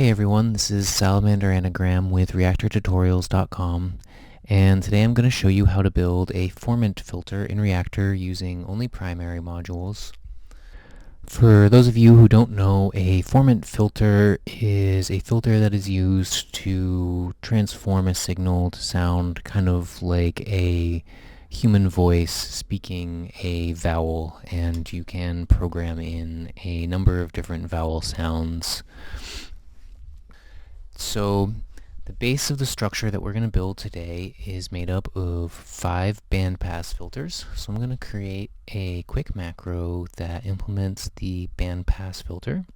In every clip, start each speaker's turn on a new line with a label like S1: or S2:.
S1: Hey everyone, this is Salamander Anagram with ReaktorTutorials.com, and today I'm going to show you how to build a Formant filter in Reaktor using only primary modules. For those of you who don't know, a Formant filter is a filter that is used to transform a signal to sound kind of like a human voice speaking a vowel, and you can program in a number of different vowel sounds. So the base of the structure that we're going to build today is made up of 5 bandpass filters. So I'm going to create a quick macro that implements the bandpass filter.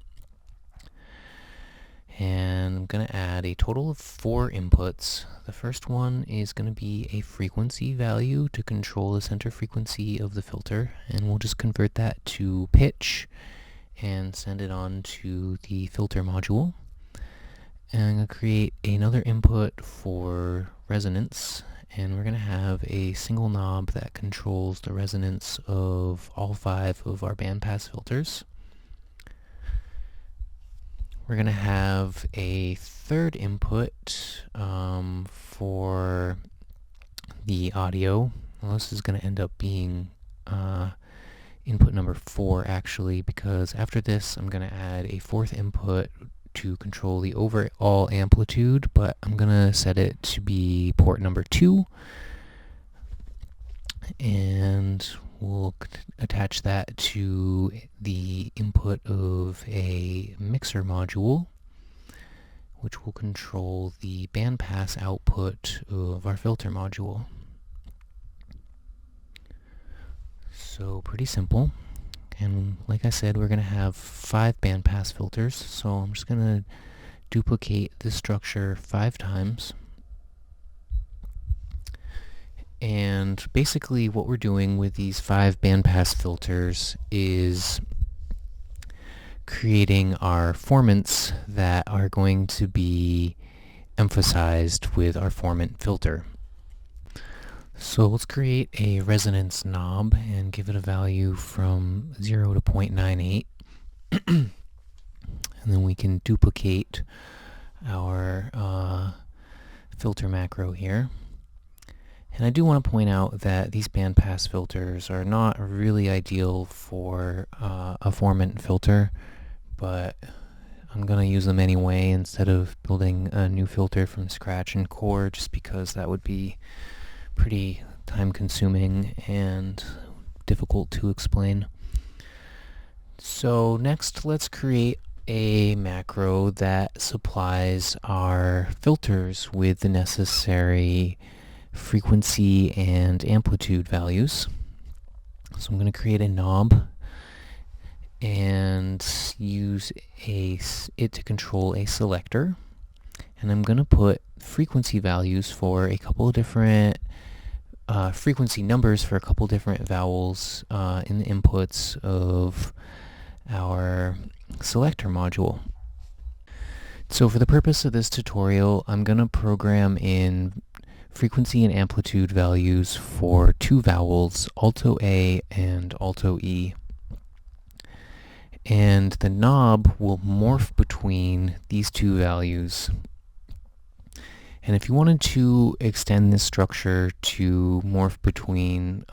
S1: And I'm going to add a total of 4 inputs. The first one is going to be a frequency value to control the center frequency of the filter, and we'll just convert that to pitch and send it on to the filter module. And I'm going to create another input for resonance, and we're going to have a single knob that controls the resonance of all 5 of our bandpass filters. We're going to have a third input for the audio. Well, this is going to end up being input number 4 actually, because after this I'm going to add a 4th input to control the overall amplitude, but I'm going to set it to be port number 2, and we'll attach that to the input of a mixer module, which will control the bandpass output of our filter module. So pretty simple. And like I said, we're going to have 5 bandpass filters, so I'm just going to duplicate this structure 5 times. And basically what we're doing with these 5 bandpass filters is creating our formants that are going to be emphasized with our formant filter. So let's create a resonance knob and give it a value from 0 to 0.98. And then we can duplicate our filter macro here. And I do want to point out that these bandpass filters are not really ideal for a formant filter, but I'm going to use them anyway instead of building a new filter from scratch in core, just because that would be pretty time-consuming and difficult to explain. So next, let's create a macro that supplies our filters with the necessary frequency and amplitude values. So I'm going to create a knob and use it to control a selector, and I'm going to put frequency values for a couple of different frequency numbers for a couple different vowels in the inputs of our selector module. So for the purpose of this tutorial, I'm going to program in frequency and amplitude values for 2 vowels, alto A and alto E. And the knob will morph between these 2 values. And if you wanted to extend this structure to morph between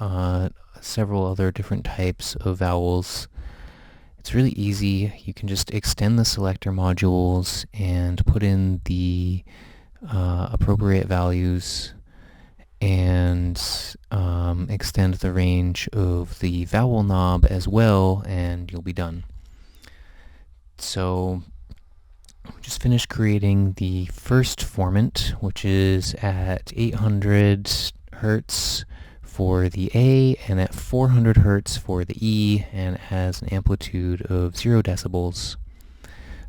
S1: several other different types of vowels, it's really easy. You can just extend the selector modules and put in the appropriate values and extend the range of the vowel knob as well, and you'll be done. So just finished creating the first formant, which is at 800 Hertz for the A and at 400 Hertz for the E, and it has an amplitude of 0 decibels.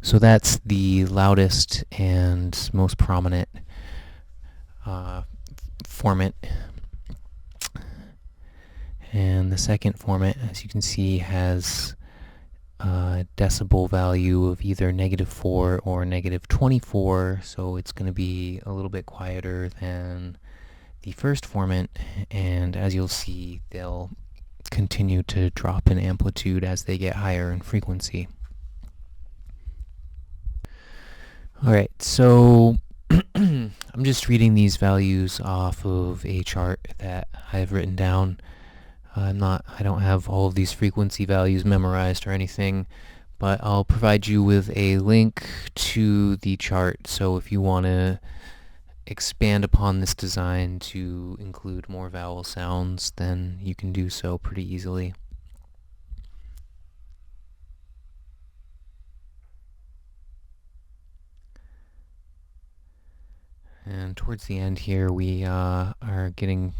S1: So that's the loudest and most prominent formant. And the second formant, as you can see, has a decibel value of either -4 or -24, so it's going to be a little bit quieter than the first formant, and as you'll see, they'll continue to drop in amplitude as they get higher in frequency. Alright, so I'm just reading these values off of a chart that I've written down. I don't have all of these frequency values memorized or anything, but I'll provide you with a link to the chart, so if you want to expand upon this design to include more vowel sounds, then you can do so pretty easily. And towards the end here, we are getting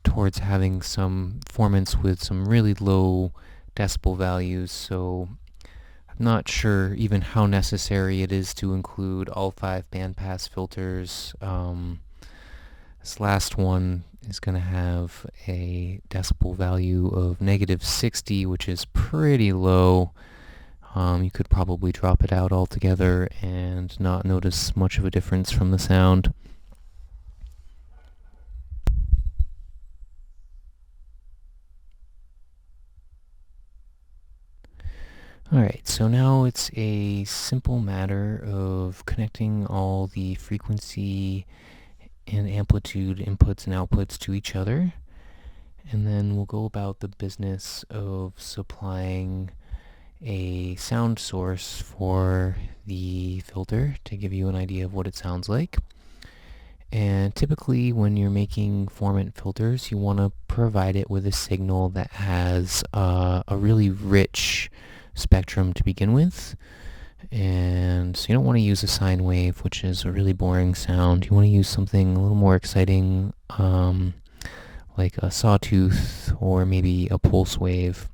S1: towards having some formants with some really low decibel values, so I'm not sure even how necessary it is to include all 5 bandpass filters. This last one is going to have a decibel value of -60, which is pretty low. You could probably drop it out altogether and not notice much of a difference from the sound. Alright, so now it's a simple matter of connecting all the frequency and amplitude inputs and outputs to each other, and then we'll go about the business of supplying a sound source for the filter to give you an idea of what it sounds like. And typically when you're making formant filters, you want to provide it with a signal that has a really rich spectrum to begin with. And so you don't want to use a sine wave, which is a really boring sound. You want to use something a little more exciting, like a sawtooth or maybe a pulse wave.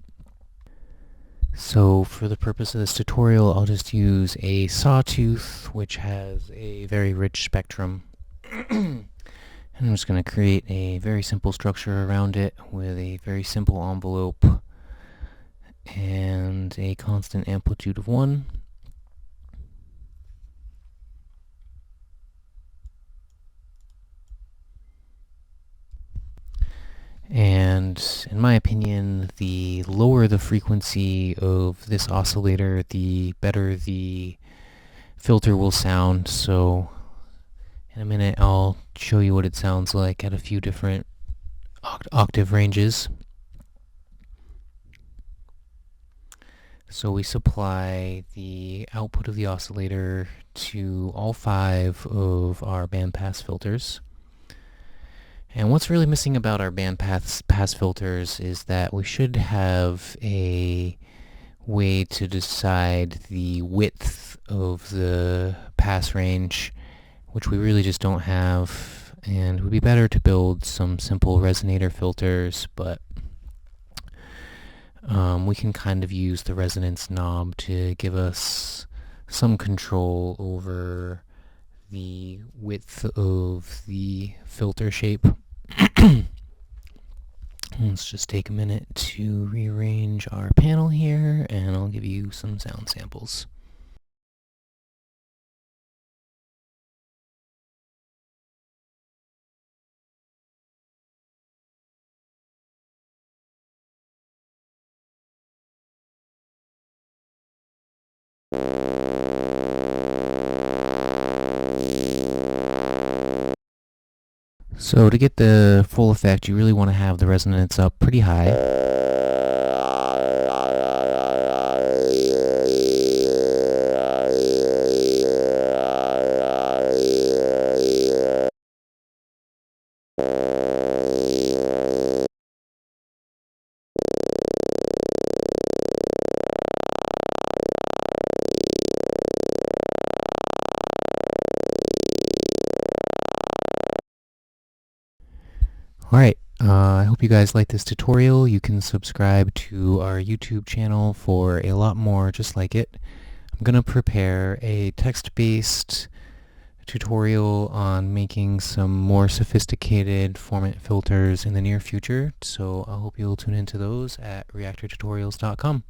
S1: So for the purpose of this tutorial, I'll just use a sawtooth, which has a very rich spectrum. And I'm just going to create a very simple structure around it with a very simple envelope and a constant amplitude of 1. And in my opinion, the lower the frequency of this oscillator, the better the filter will sound. So in a minute I'll show you what it sounds like at a few different octave ranges. So we supply the output of the oscillator to all 5 of our bandpass filters. And what's really missing about our bandpass filters is that we should have a way to decide the width of the pass range, which we really just don't have. And it would be better to build some simple resonator filters, but we can kind of use the resonance knob to give us some control over the width of the filter shape. Let's just take a minute to rearrange our panel here, and I'll give you some sound samples. So to get the full effect, you really want to have the resonance up pretty high. Alright, I hope you guys like this tutorial. You can subscribe to our YouTube channel for a lot more just like it. I'm going to prepare a text-based tutorial on making some more sophisticated formant filters in the near future, so I hope you'll tune into those at reaktortutorials.com.